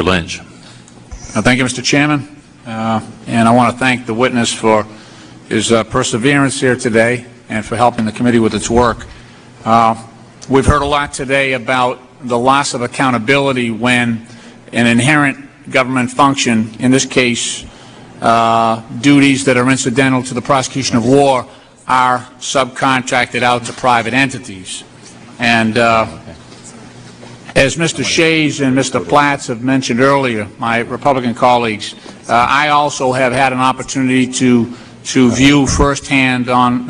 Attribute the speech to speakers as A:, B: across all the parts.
A: Mr. Lynch.
B: Thank you, Mr. Chairman. And I want to thank the witness for his perseverance here today and for helping the committee with its work. We've heard a lot today about the loss of accountability when an inherent government function, in this case duties that are incidental to the prosecution of war, are subcontracted out to private entities. And as Mr. Shays and Mr. Platts have mentioned earlier, my Republican colleagues, I also have had an opportunity to view firsthand on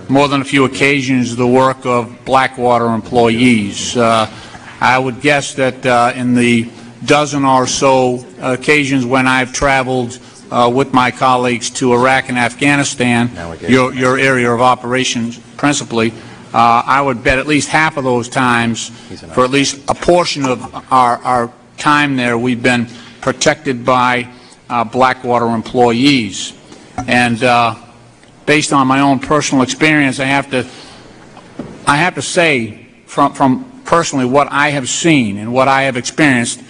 B: more than a few occasions the work of Blackwater employees. I would guess that in the dozen or so occasions when I've traveled with my colleagues to Iraq and Afghanistan, your area of operations principally, I would bet at least half of those times, for at least a portion of our time there, we've been protected by Blackwater employees. And based on my own personal experience, I have to say from personally what I have seen and what I have experienced,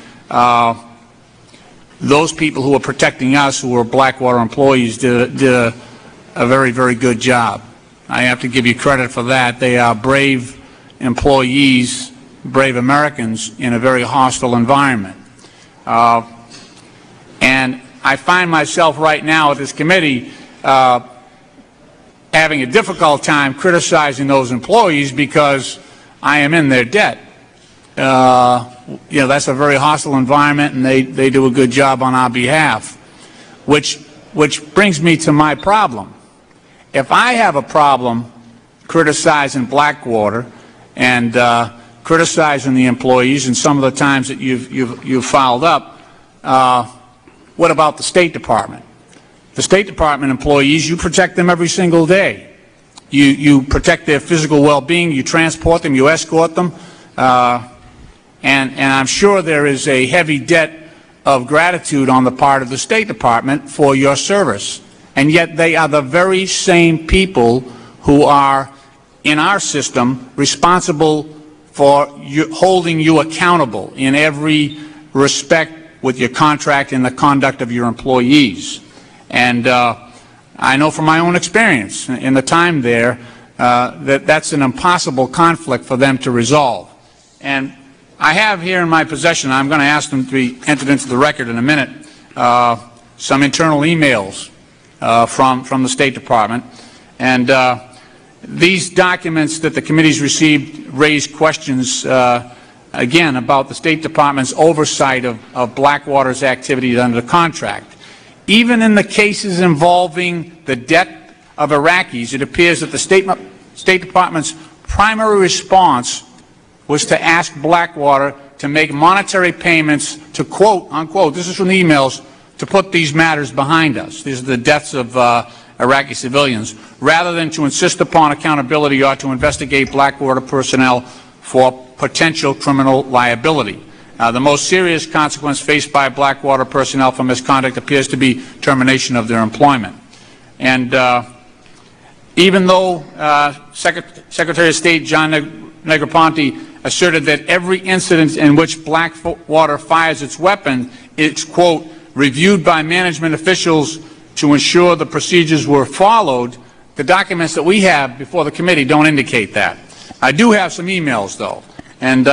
B: those people who are protecting us, who are Blackwater employees, did a very, very good job. I have to give you credit for that. They are brave employees, brave Americans in a very hostile environment. And I find myself right now at this committee having a difficult time criticizing those employees because I am in their debt. You know, that's a very hostile environment, and they do a good job on our behalf, which brings me to my problem. If I have a problem criticizing Blackwater and criticizing the employees and some of the times that you've fouled up, what about the State Department? The State Department employees, you protect them every single day. You protect their physical well-being, you transport them, you escort them, and I'm sure there is a heavy debt of gratitude on the part of the State Department for your service. And yet they are the very same people who are, in our system, responsible for holding you accountable in every respect with your contract and the conduct of your employees. And I know from my own experience in the time there that that's an impossible conflict for them to resolve. And I have here in my possession, I'm going to ask them to be entered into the record in a minute, some internal emails from the State Department. And these documents that the committee's received raise questions, again, about the State Department's oversight of Blackwater's activities under the contract. Even in the cases involving the debt of Iraqis, it appears that the State Department's primary response was to ask Blackwater to make monetary payments to, quote, unquote, this is from the emails, to put these matters behind us. These are the deaths of Iraqi civilians, rather than to insist upon accountability or to investigate Blackwater personnel for potential criminal liability. The most serious consequence faced by Blackwater personnel for misconduct appears to be termination of their employment. And even though Secretary of State John Negroponte asserted that every incident in which Blackwater fires its weapon is, quote, reviewed by management officials to ensure the procedures were followed, the documents that we have before the committee don't indicate that. I do have some emails, though, and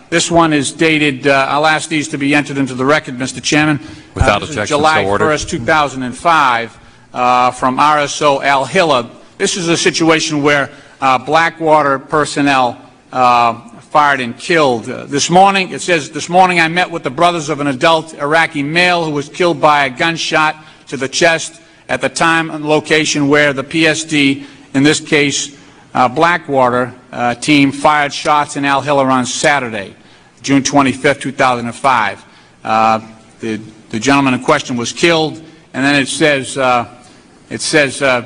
B: this one is dated, I'll ask these to be entered into the record, Mr. Chairman.
A: Without objection,
B: July
A: so ordered.
B: 1st, 2005, from RSO Al Hilla. This is a situation where Blackwater personnel fired and killed. This morning, it says, this morning I met with the brothers of an adult Iraqi male who was killed by a gunshot to the chest at the time and location where the PSD, in this case Blackwater team, fired shots in Al Hilla on Saturday, June 25th, 2005. The gentleman in question was killed, and then it says,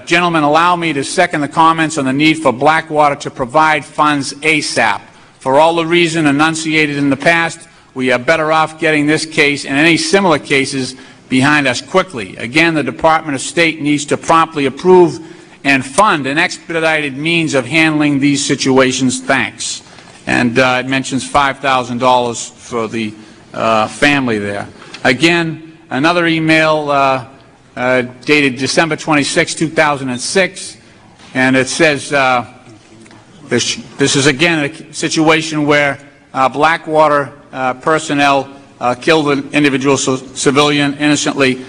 B: gentlemen, allow me to second the comments on the need for Blackwater to provide funds ASAP. For all the reasons enunciated in the past, we are better off getting this case and any similar cases behind us quickly. Again, the Department of State needs to promptly approve and fund an expedited means of handling these situations. Thanks. And it mentions $5,000 for the family there. Again, another email dated December 26, 2006, and it says this is again a situation where Blackwater personnel killed an individual civilian innocently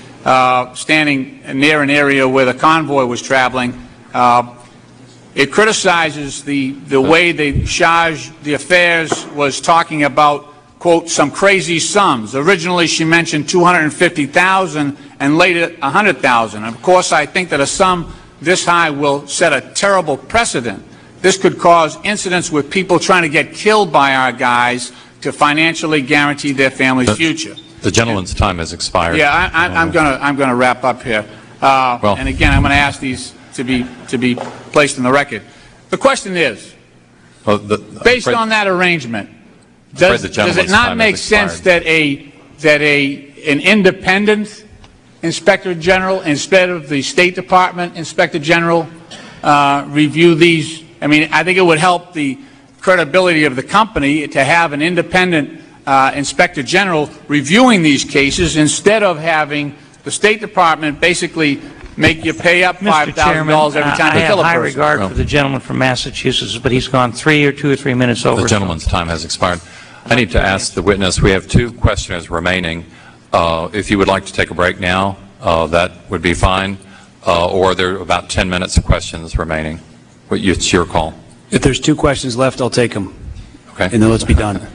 B: standing near an area where the convoy was traveling. It criticizes the way they charged the affairs, was talking about, quote, some crazy sums. Originally she mentioned $250,000 and later $100,000. Of course, I think that a sum this high will set a terrible precedent. This could cause incidents with people trying to get killed by our guys to financially guarantee their family's future.
A: The gentleman's time has expired.
B: Yeah, I'm going to wrap up here. And again, I'm going to ask these to be placed in the record. The question is, based on that arrangement, does it not make sense that an independent Inspector General instead of the State Department Inspector General review these? I mean, I think it would help the credibility of the company to have an independent Inspector General reviewing these cases instead of having the State Department basically make you pay up $5,000 every time you kill a person.
C: I have high regard for the gentleman from Massachusetts, but he's gone 2 or 3 minutes over.
A: The gentleman's time has expired. I need to ask the witness, we have 2 questioners remaining. If you would like to take a break now, that would be fine. Or there are about 10 minutes of questions remaining. It's your call.
D: If there's 2 questions left, I'll take them.
A: Okay.
D: And then let's be done.